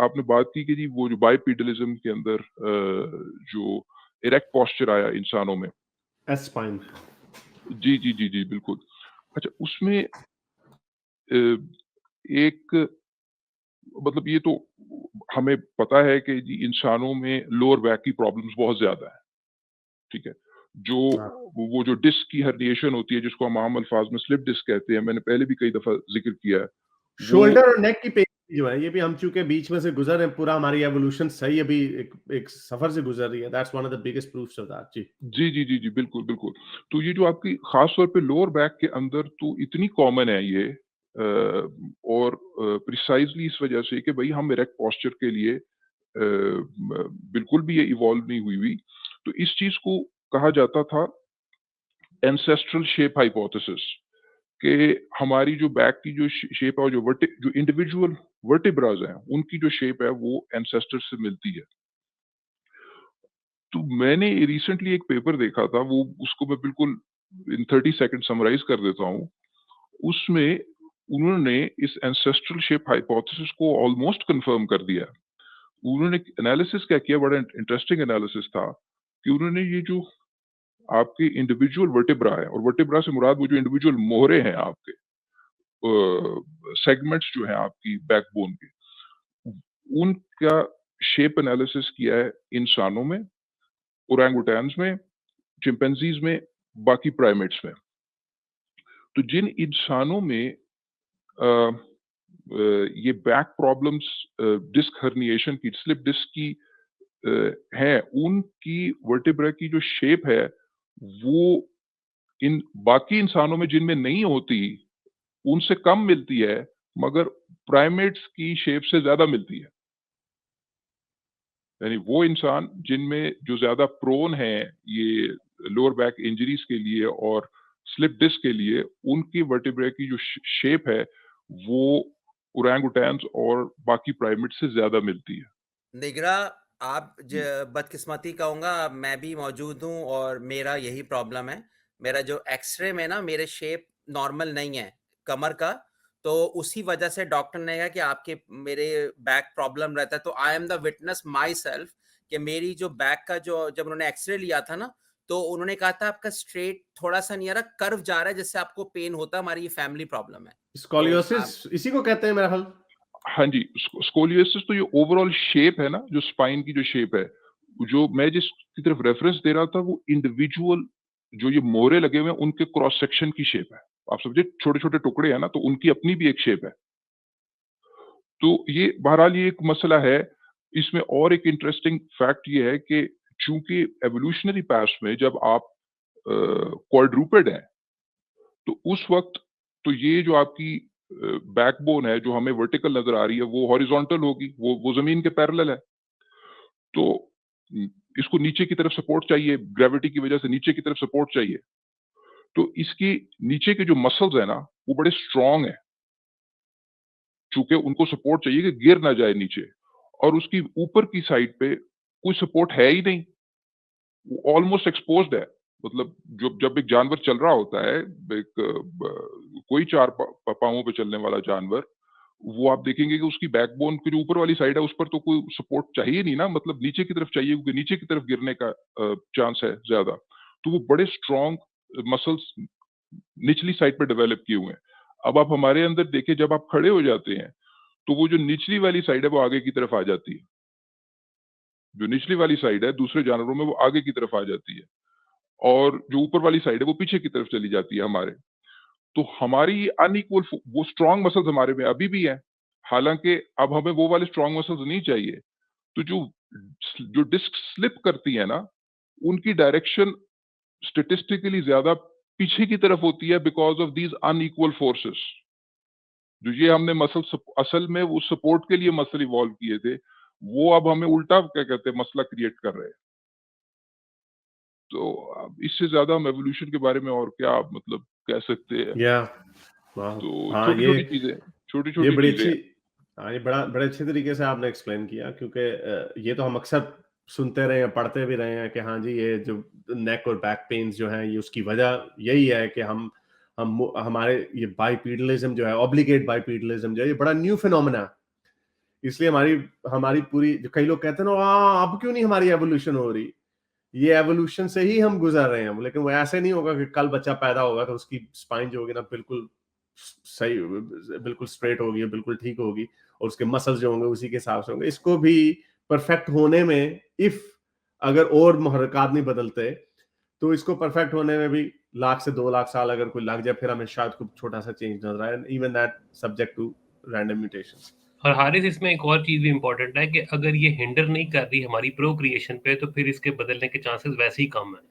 आपने बात की कि जी वो जो बाइपेडलिज्म के अंदर जो इरेक्ट पोस्चर आया इंसानों में। S spine. जी, जी, जी, जी, बिल्कुल। अच्छा उसमें एक मतलब ये तो हमें पता है कि जी इंसानों में लोअर बैक की प्रॉब्लम्स बहुत ज़्यादा है, ठीक है? जो हाँ। वो जो डिस्क की हर्निएशन होती है जिसको हम आम अल्फाज में स्लिप डिस्क कहते हैं, मैंने पहले भी कई दफ़ा ज़िक्र किया है। वो शोल्डर और नेक की पेन जो है, ये भी हम चूंकि बीच में से गुजर रहे हैं, पूरा हमारी एवोल्यूशन सही अभी एक सफर से गुजर रही है। That's one of the biggest proofs of that. जी। जी, जी, जी, जी, बिल्कुल, बिल्कुल। तो ये जो आपकी ख़ास तौर पे लोअर बैक के अंदर तो इतनी कॉमन है ये और प्रिसाइज़ली इस वजह से कि भई हम इरेक्ट पोस्चर के लिए बिल्कुल भी ये इवॉल्व नहीं हुई हुई। तो इस चीज़ को कहा जाता था एंसेस्ट्रल शेप हाइपोथेसिस कि हमारी जो बैक की जो शेप है और जो इंडिविजुअल वर्टेब्रास हैं, उनकी जो शेप है वो एंसेस्टर से मिलती है। तो मैंने रिसेंटली एक पेपर देखा था, वो उसको मैं बिल्कुल इन 30 सेकंड समराइज़ कर देता हूँ। उसमें उन्होंने इस एंसेस्ट्रल शेप हाइपोथेसिस को ऑलमोस्ट कन्फर्म कर दिया। उन्होंने एनालिसिस क्या किया, बड़ा इंटरेस्टिंग एनालिसिस था कि उन्होंने ये जो आपके इंडिविजुअल वर्टेब्रा है और वर्टेब्रा से मुराद वो जो इंडिविजुअल मोहरे हैं आपके सेगमेंट्स जो हैं आपकी बैकबोन के, उनका शेप एनालिसिस किया है इंसानों में, ओरंगुटैन्स में, चिंपैंजीज़ में, बाकी प्राइमेट्स में। तो जिन इंसानों में ये बैक प्रॉब्लम्स डिस्क हर्निएशन की, स्लिप डिस्क की हैं, उनकी वर्टेब्रा की जो शेप है, वो इन बाकी इंसानों में जिनमें नहीं होती, उनसे कम मिलती है, मगर प्राइमेट्स की शेप से ज़्यादा मिलती है। यानी वो इंसान जिनमें जो ज़्यादा प्रोन हैं ये लोअर बैक इंजरीज़ के लिए और स्लिप डिस्क के लिए, उनकी वर्टेब्रा की जो शेप है, वो ओरंगुटैन्स और बाकी प्राइमेट्स से ज़्यादा मिलती है। निगरा, आप जी। बदकिस्मती कहूँगा, मैं भी मौजूद हूँ और मेरा यही प्रॉब्लम है। मेरा जो एक्सरे में ना मेरे शेप नॉर्मल नहीं है कमर का, तो उसी वजह से डॉक्टर ने कहा कि आपके मेरे बैक प्रॉब्लम रहता है। तो I am the witness my self कि मेरी जो बैक का जो जब उन्होंने एक्सरे लिया था ना, तो उन्होंने कहा था आपका स्ट्रेट थोड़ा सा नहीं आ रहा, कर्व जा रहा है, जिससे आपको पेन होता है। हमारी ये फैमिली प्रॉब्लम है। तो स्कोलियोसिस इसी को कहते हैं मेरा ख्याल। हाँ जी, स्कोलियोसिस तो ये ओवरऑल शेप है ना, जो स्पाइन की जो शेप है, जो मैं जिसकी तरफ रेफरेंस दे रहा था वो इंडिविजुअल जो ये मोहरे लगे हुए हैं उनके क्रॉस सेक्शन की शेप है। आप समझे छोटे-छोटे टुकड़े हैं ना, तो उनकी अपनी भी एक शेप है। तो ये बहरहाल ये एक मसला है। इसमें और एक इंटरेस्टिंग फैक्ट ये है कि चूँकि एवोल्यूशनरी पास्ट में जब आप क्वाड्रूपेड हैं, तो उस वक़्त तो ये जो आपकी बैकबोन है, जो हमें वर्टिकल नज़र आ रही है, वो हॉरिज़ॉन्टल होगी, वो ज़मीन के पैरेलल है। तो इसको नीचे की तरफ सपोर्ट चाहिए, ग्रेविटी की वज़ह से नीचे की तरफ सपोर्ट चाहिए। तो इसकी नीचे के जो मसल्स हैं ना, वो बड़े स्ट्रॉन्ग हैं, चूँकि उनको सपोर्ट चाहिए कि गिर ना जाए नीचे और उसकी ऊपर की साइड पे कोई सपोर्ट है ही नहीं, वो ऑलमोस्ट एक्सपोज़्ड है। मतलब जब एक जानवर चल रहा होता है, एक कोई 4 पाँवों पे चलने वाला जानवर, वो आप देखेंगे कि उसकी बैकबोन की जो ऊपर वाली साइड है, उस पर तो कोई सपोर्ट चाहिए नहीं ना, मतलब नीचे की तरफ चाहिए क्योंकि नीचे की तरफ गिरने का चांस है ज़्यादा। तो वो बड़े स्ट्रॉन्ग मसल्स निचली साइड पे डेवलप किए हुए हैं। अब आप हमारे अंदर देखें, जब आप खड़े हो जाते हैं, तो वो जो निचली वाली साइड है, वो आगे की तरफ आ जाती है। जो निचली वाली साइड है, दूसरे जानवरों में वो आगे की तरफ आ जाती है और जो ऊपर वाली साइड है, वो पीछे की तरफ चली जाती है हमारे। तो हमारी अनइक्वल वो स्ट्रॉन्ग मसल्स हमारे में अभी भी हैं। हालाँकि अब हमें वो वाले स्ट्रॉन्ग मसल्स नहीं चाहिए। तो जो जो डिस्क स्लिप करती है ना, उनकी डायरेक्शन स्टैटिस्टिकली ज़्यादा पीछे की तरफ होती है because of these unequal forces. जो ये हमने असल में वो सपोर्ट के लिए मसल इवॉल्व किए थे, वो अब हमें उल्टा क्या कहते हैं मसला क्रिएट कर रहे हैं। तो अब इससे ज़्यादा हम एवोल्यूशन के बारे में और क्या मतलब कह सकते हैं। या वाह। तो हाँ, छोटी-छोटी चीज़ें ये छोटी-छोटी बड़ी चीज़ें अच्छी। हैं। हाँ, ये बड़े अच्छे तरीके से आपने एक्सप्लेन किया, क्योंकि ये तो हम अक्सर सुनते रहे हैं, पढ़ते भी रहे हैं कि हाँ जी, ये जो नेक और बैक पेन्स जो हैं, ये उसकी वजह यही है कि हमारे ये बाइपेडलिज्म जो है, ऑब्लिगेट बाइपेडलिज्म जो है, ये बड़ा न्यू फिनोमेना है। इसलिए हमारी पूरी, जो कई लोग कहते हैं ना अब क्यों नहीं हमारी एवोल्यूशन हो रही, ये एवोल्यूशन से ही हम गुजर रहे हैं। लेकिन वो ऐसे नहीं होगा कि कल बच्चा पैदा होगा तो उसकी स्पाइन जो होगी ना बिल्कुल सही, बिल्कुल स्ट्रेट होगी, बिल्कुल ठीक होगी, और उसके मसल्स जो होंगे उसी के हिसाब से होंगे। इसको भी परफेक्ट होने में, इफ अगर और मुहर्रिकात नहीं बदलते, तो इसको परफेक्ट होने में भी 1,00,000 से 2,00,000 साल अगर कोई लग जाए, फिर हमें शायद कुछ छोटा सा चेंज नजर आए, even that subject to random mutations. और हारिस, इसमें एक और चीज भी इम्पोर्टेंट है कि अगर ये हिंडर नहीं कर रही हमारी प्रोक्रिएशन पे, तो फिर इसके बदलने के चांसेस वैसे ही कम है,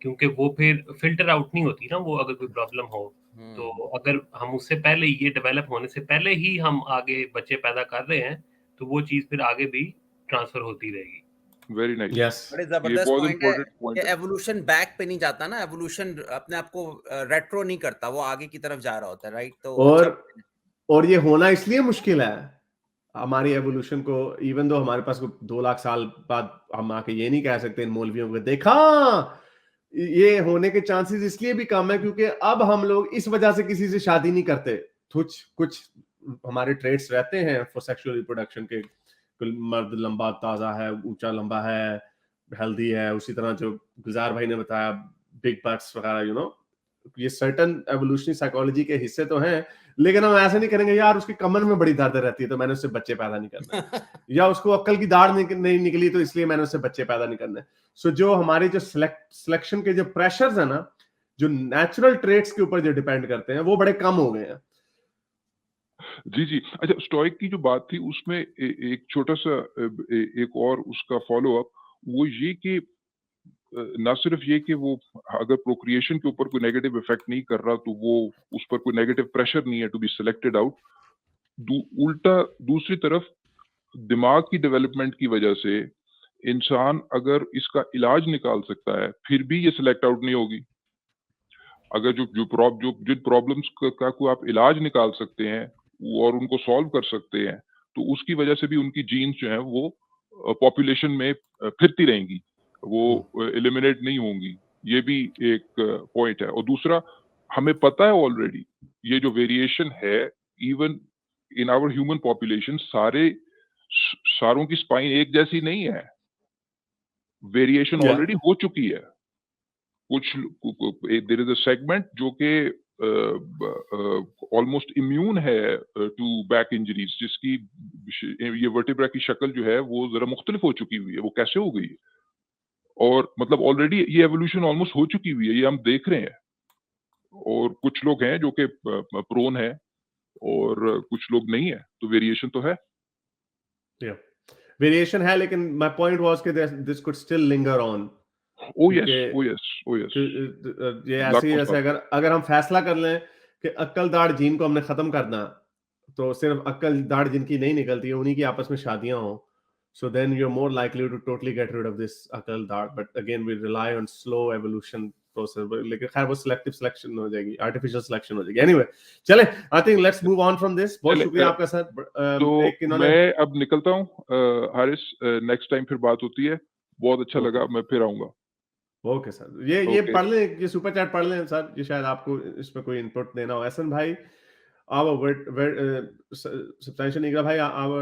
क्योंकि वो फिर फिल्टर आउट नहीं होती ना वो, अगर कोई प्रॉब्लम हो तो अगर हम उससे पहले, ये डेवलप होने से पहले ही हम आगे बच्चे पैदा कर रहे हैं, तो वो चीज फिर आगे भी ट्रांसफर होती रहेगी। Very nice. यस, बड़े ये जबरदस्त बहुत पॉइंट है इंपॉर्टेंट कि पॉइंट है। एवोल्यूशन बैक पे नहीं जाता ना, एवोल्यूशन अपने आप को रेट्रो नहीं करता, वो आगे की तरफ जा रहा होता है, राइट? तो अच्छा और ये होना इसलिए मुश्किल है हमारी एवोल्यूशन को, इवन दो हमारे पास 2,00,000 साल बाद हम आके ये नहीं कह सकते इन मौलवियों को देखा, ये होने के चांसेस इसलिए भी कम है क्योंकि अब हम लोग इस वजह से किसी से शादी नहीं करते। कुछ हमारे ट्रेड्स रहते हैं फॉर सेक्सुअल रिप्रोडक्शन के, मर्द लंबा ताजा है, ऊंचा लंबा है, हेल्दी है, उसी तरह जो गुजार भाई ने बताया बिग बट्स वगैरह, यू नो, ये सर्टन एवोल्यूशनरी साइकोलॉजी के हिस्से तो हैं, लेकिन हम ऐसे नहीं करेंगे यार उसकी कमर में बड़ी दर्द रहती है तो मैंने उससे बच्चे पैदा नहीं करना या उसको अक्ल की दाढ़ नहीं निकली तो इसलिए मैंने उससे बच्चे पैदा नहीं करने। सो जो हमारे जो सिलेक्शन के जो प्रेशर्स है ना, जो नेचुरल ट्रेट्स के ऊपर जो डिपेंड करते हैं, वो बड़े कम हो गए हैं। जी जी। अच्छा, स्टोइक की जो बात थी उसमें एक छोटा सा एक और उसका फॉलो अप, वो ये कि ना सिर्फ ये कि वो अगर प्रोक्रिएशन के ऊपर कोई नेगेटिव इफेक्ट नहीं कर रहा तो वो उस पर कोई नेगेटिव प्रेशर नहीं है टू बी सिलेक्टेड आउट, उल्टा दूसरी तरफ दिमाग की डेवलपमेंट की वजह से इंसान अगर इसका इलाज निकाल सकता है फिर भी ये सिलेक्ट आउट नहीं होगी। अगर जिन प्रॉब्लम्स का कोई आप इलाज निकाल सकते हैं और उनको सॉल्व कर सकते हैं तो उसकी वजह से भी उनकी जीन्स जो है वो पॉपुलेशन में फिरती रहेंगी, वो एलिमिनेट नहीं होंगी। ये भी एक पॉइंट है। और दूसरा, हमें पता है ऑलरेडी ये जो वेरिएशन है even in our human population, सारों की स्पाइन एक जैसी नहीं है, वेरिएशन ऑलरेडी हो चुकी है। कुछ देयर इज अ सेगमेंट जो कि ऑलमोस्ट इम्यून है टू बैक इंजरीज, जिसकी ये वर्टिब्रा की शक्ल जो है वो जरा मुख्तलिफ हो चुकी हुई है। वो कैसे हो गई? और मतलब ऑलरेडी ये एवोल्यूशन ऑलमोस्ट हो चुकी हुई है, ये हम देख रहे हैं। और कुछ लोग हैं जो कि प्रोन है और कुछ लोग नहीं है, तो वेरिएशन तो है। वेरिएशन है, लेकिन माय पॉइंट वाज कि this could still linger on. Oh yes, oh yes, oh yes. ये ऐसे अगर हम फैसला कर लें कि अक्ल दाढ़ जीन को हमने खत्म करना, तो सिर्फ अक्ल दाढ़ जिनकी नहीं निकलती है उन्हीं की आपस में शादियां हो, so then you're more likely to totally get rid of this अक्ल दाढ़। But again we rely on slow evolution process, लेकिन खैर वो selective selection हो जाएगी, artificial selection हो जाएगी। Anyway, चले, I think let's move on from this। बहुत शुक्रिया आपका सर। तो मैं अब निकलता हूँ हारिस, नेक्स्ट टाइम फिर बात होती है। बहुत अच्छा लगा, मैं फिर आऊंगा। ओके सर, ये पढ़ लें, ये सुपर चैट पढ़ लें सर, ये शायद आपको इसमें कोई इनपुट देना हो। एहसन भाई, substantial Nigra bhai, our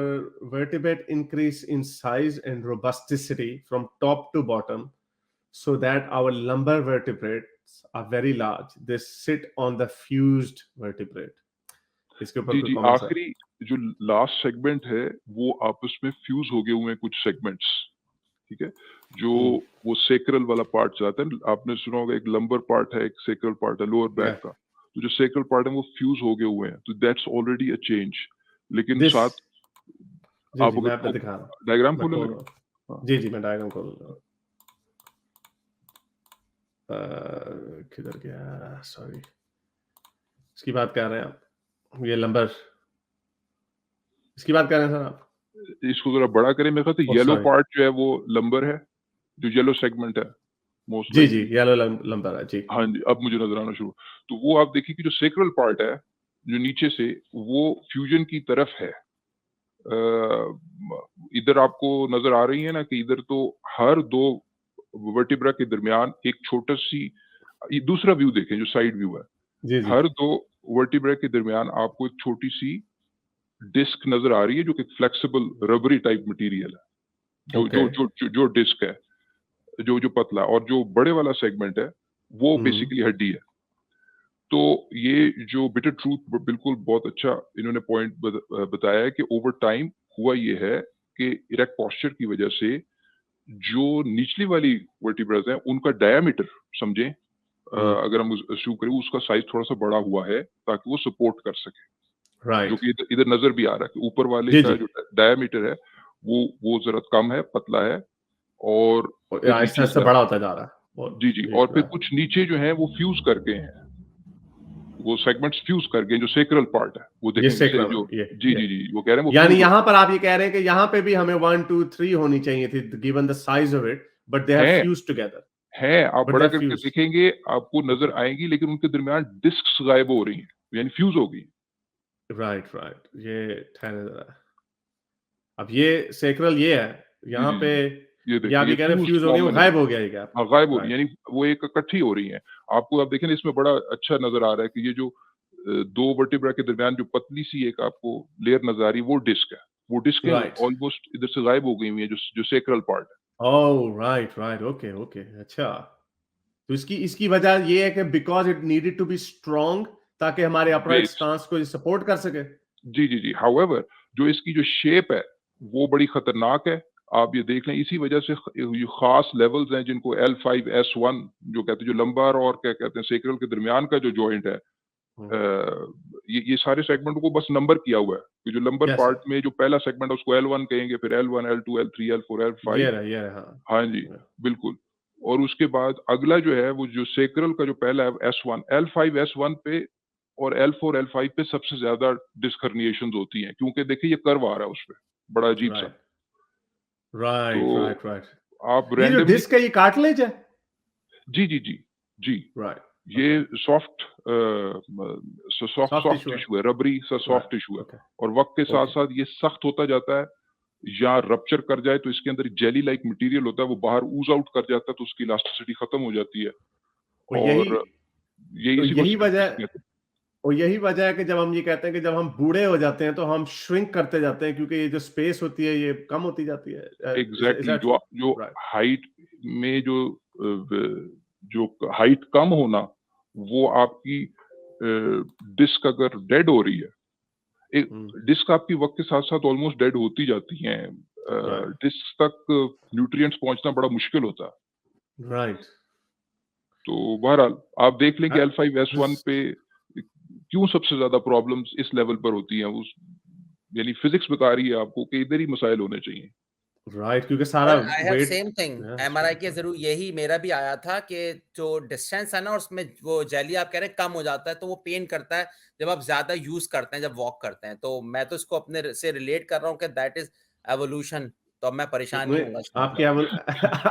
vertebrate increase in size and robusticity from top to bottom, so that our lumbar vertebrates are very large. They sit on the fused vertebrate. इसके ऊपर जी, आखिरी जो लास्ट सेगमेंट है वो आपस में फ्यूज हो गए हुए हैं कुछ सेगमेंट्स, ठीक है, जो वो सेक्रल वाला पार्ट जाता है। आपने सुना होगा एक लंबर पार्ट है, एक सेक्रल पार्ट है लोअर बैक का, तो जो सेक्रल पार्ट है वो फ्यूज हो गए हुए हैं, तो दैट्स ऑलरेडी अ चेंज। लेकिन साथ आप अगर डायग्राम खोल लें। जी मैं डायग्राम खोल रहा हूँ। किधर गया, सॉरी, इसकी बात कर रहे हैं आप, ये लंबर, इसकी बात कर रहे हैं सर आप? इसको जरा बड़ा करें, मेरे ख्याल से येलो पार्ट जो है वो लंबर है, जो येलो सेगमेंट है मोस्ट। जी येलो लंबर है जी। हाँ जी, अब मुझे नजर आना शुरू। तो वो आप देखिए कि जो सेक्रल पार्ट है जो नीचे से, वो फ्यूजन की तरफ है। इधर आपको नजर आ रही है ना कि इधर तो हर दो वर्टिब्रा के दरमियान एक छोटा सी, दूसरा व्यू देखें जो साइड व्यू है, हर दो वर्टिब्रा के दरमियान आपको एक छोटी सी डिस्क नजर आ रही है जो कि फ्लेक्सिबल रबरी टाइप मटेरियल है, जो Okay. जो जो जो डिस्क है, जो पतला, और जो बड़े वाला सेगमेंट है वो बेसिकली हड्डी है। तो ये जो बिटर ट्रूथ बिल्कुल बहुत अच्छा इन्होंने पॉइंट बताया है कि ओवर टाइम हुआ ये है कि इरेक्ट पोस्चर की वजह से जो निचली वाली वर्टिब्रास हैं उनका डायमीटर समझें, अगर हम अस्यूम करें उसका साइज थोड़ा सा बड़ा हुआ है ताकि वो सपोर्ट कर सके, Right. जो कि इधर नजर भी आ रहा है कि ऊपर वाले जी, का जी। जो डायमीटर है वो जरा कम है, पतला है, और फिर आहिस्ता नीचे आहिस्ता से बड़ा होता जा रहा है। जी, और फिर कुछ नीचे जो है वो फ्यूज करके हैं, वो सेगमेंट्स फ्यूज करके जो सेक्रल पार्ट है वो ये देखेंगे sacral जो है, ये। जी वो कह रहे हैं वो यानी fuse यहाँ पर आप ये कह रहे हैं कि यहाँ पे भी हमें 1 2 3 होनी चाहिए थी, given the size of it, but they have है fused together. है आप But बड़ा they're करके fused. देखेंगे आपको नजर आएंगी, लेकिन उनके दरमियान डिस्क्स गायब हो रही हैं, यानी फ्यूज हो गई। राइट राइट, ये ठहरे जरा, अब ये सेक्रल ये है, यहाँ पे ये ये देखिए आप ये ये कह रहे हैं fused फ्यूज हो गई, form वो में गायब नजर हो गया ये गैप। हाँ गायब हो रही Right. है, यानी वो एक इकट्ठी हो रही हैं। आपको आप देखें ना इसमें बड़ा अच्छा नजर आ रहा है कि ये जो दो वर्टिब्रा के दरमियान जो पतली सी एक आपको लेयर नजर आ रही है वो डिस्क है, वो डिस्कें Right. ऑलमोस्ट इधर से गायब हो गई हुई है, जो सेक्रल पार्ट है। Oh right right, okay okay, अच्छा। तो इसकी इसकी वजह ये है कि because it needed to be strong, ताकि हमारे अपराइट Base. स्टांस को सपोर्ट कर सके। जी हाउएवर जो इसकी जो शेप है वो बड़ी खतरनाक है। आप ये देख लें, इसी वजह से ये खास लेवल्स हैं जिनको L5 S1 जो कहते हैं, जो लंबर और क्या कहते हैं सेक्रल के दरमियान का जो जॉइंट है, ये सारे सेगमेंट को बस नंबर किया हुआ है कि जो लंबर Yes, पार्ट sir. में जो पहला सेगमेंट है उसको L1 कहेंगे, फिर L1 L2 L3 L4 L5। ये रहा, हाँ। हाँ जी, बिल्कुल। और उसके बाद अगला जो है वो जो सेक्रल का जो पहला है S1, L5 S1 पे और L4 L5 पे सबसे ज्यादा डिस्क हर्निएशंस होती हैं, क्योंकि देखिए ये कर्व आ रहा है उसपे बड़ा अजीब सा। राइट तो राइट राइट, आप ये जो रैंडमली डिस्क है ये कार्टिलेज है। जी राइट, ये सॉफ्ट Soft tissue है। टिश्यू है, रबरी सा सॉफ्ट Right, टिश्यू है, okay. और वक्त के साथ Okay. साथ ये सख्त होता जाता है, या रप्चर कर जाए तो इसके अंदर जेली लाइक मटेरियल होता है, वो बाहर ऊज आउट कर जाता है तो उसकी इलास्टिसिटी खत्म हो जाती है। और और यही वजह है कि जब हम ये कहते हैं कि जब हम बूढ़े हो जाते हैं तो हम श्रिंक करते जाते हैं, क्योंकि ये जो स्पेस होती है ये कम होती जाती है। एग्जैक्टली जो Right. हाइट में जो हाइट कम होना, वो आपकी डिस्क अगर डेड हो रही है, एक डिस्क आपकी वक्त के साथ साथ ऑलमोस्ट डेड होती जाती हैं, डिस्क तक न्यूट्रिएंट्स पहुंचना बड़ा मुश्किल होता है। राइट। तो बहरहाल आप देख लें कि L5 S1 पे क्यों सबसे ज्यादा प्रॉब्लम्स इस लेवल पर होती हैं, उस यानी फिजिक्स बता रही है आपको कि इधर ही मसाइल होने चाहिए। राइट, क्योंकि सारा I have weight same thing, MRI के जरूर यही मेरा भी आया था कि जो डिस्टेंस है ना उसमें वो जेली आप कह रहे हैं कम हो जाता है, तो वो पेन करता है जब आप ज्यादा यूज करते हैं, जब वॉक करते हैं। तो मैं तो इसको अपने से रिलेट कर रहा हूँ कि दैट इज एवोल्यूशन। तो अब मैं परेशान नहीं होगा।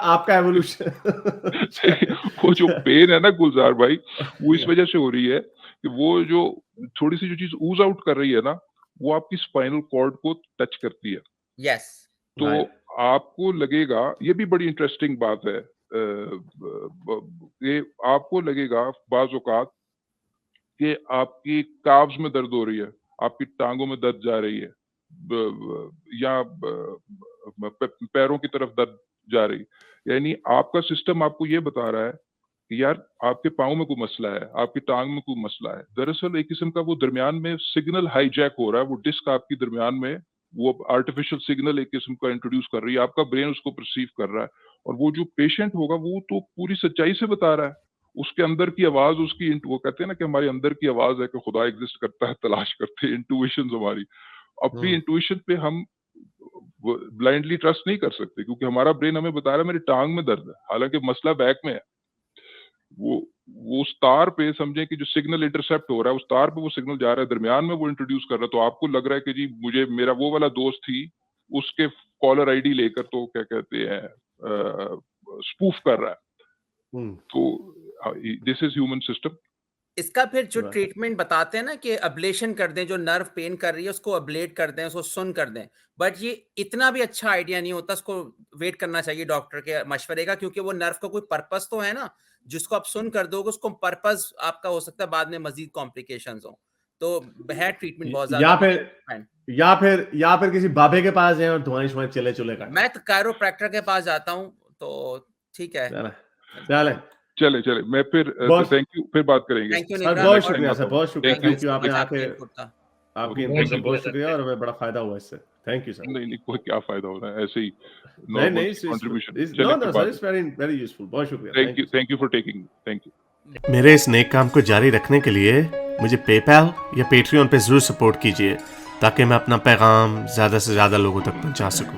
आपका एवोल्यूशन। वो जो पेन है ना गुलजार भाई, वो इस वजह से हो रही है कि वो जो थोड़ी सी जो चीज ऊज आउट कर रही है ना, वो आपकी स्पाइनल कॉर्ड को टच करती है। यस, तो आपको लगेगा, ये भी बड़ी इंटरेस्टिंग बात है, ये आपको लगेगा बाज औकात कि आपकी काव्स में दर्द हो रही है, आपकी टांगों में दर्द जा रही है, या पैरों की तरफ दर्द जा रही, यानी आपका सिस्टम आपको ये बता रहा है कि यार आपके पाँव में कोई मसला है, आपकी टांग में कोई मसला है। दरअसल एक किस्म का वो दरमियान में सिग्नल हाईजैक हो रहा है, वो डिस्क आपकी दरमियान में वो आर्टिफिशियल सिग्नल एक किस्म का इंट्रोड्यूस कर रही है, आपका ब्रेन उसको परसीव कर रहा है, और वो जो पेशेंट होगा वो तो पूरी सच्चाई से बता रहा है। उसके अंदर की आवाज उसकी, वो कहते हैं ना कि हमारे अंदर की आवाज है कि खुदा एग्जिस्ट करता है, तलाश करते हैं, इंट्यूशन हमारी। अपनी इंट्यूशन पे हम ब्लाइंडली ट्रस्ट नहीं कर सकते, क्योंकि हमारा ब्रेन हमें बता रहा है मेरी टांग में दर्द है, हालांकि मसला बैक में है। वो उस तार पे समझे कि जो सिग्नल इंटरसेप्ट हो रहा है, उस तार पे वो सिग्नल जा रहा है, दरमियान में वो इंट्रोड्यूस कर रहा है। तो आपको लग रहा है कि जी मुझे मेरा वो वाला दोस्त थी, उसके कॉलर आईडी लेकर तो क्या कहते हैं स्पूफ कर रहा है। तो दिस इज ह्यूमन सिस्टम। इसका फिर जो ट्रीटमेंट बताते हैं ना कि अब्लेशन कर दें, जो नर्व पेन कर रही है उसको अब्लेट कर दें, उसको सुन कर दें, बट ये इतना भी अच्छा आइडिया नहीं होता। उसको वेट करना चाहिए डॉक्टर के मशवरे का, क्योंकि वो नर्व का कोई पर्पस तो है ना, जिसको आप सुन कर दोगे उसको पर्पस आपका हो सकता है बाद में मजीद कॉम्प्लिकेशंस हो। तो है ट्रीटमेंट बहुत या ज्यादा। या फिर किसी बाबे के पास जाए और धुआं शुआं चले काटे। मैं तो कायरोप्रैक्टर के पास जाता हूँ, तो ठीक है। चले मैं फिर थैंक यू, फिर बात करेंगे। थैंक यू सर निब्रा, बहुत शुक्रिया सर, बहुत शुक्रिया, Thank you. थैंक यू आपने आपकी आके इनपुट का। आपकी बहुत इनपुट का बहुत शुक्रिया शुक्रिया और हमें बड़ा फायदा हुआ इससे, थैंक यू सर। नहीं कोई क्या फायदा हो रहा है, ऐसे ही नहीं normal contribution. No sir, it's very useful, बहुत शुक्रिया, thank you for taking, thank you. मेरे इस नेक काम को जारी रखने के लिए मुझे पेपैल या पेट्रियन पे जरूर सपोर्ट कीजिए ताकि मैं अपना पैगाम ज्यादा से ज्यादा लोगों तक पहुंचा सकूं।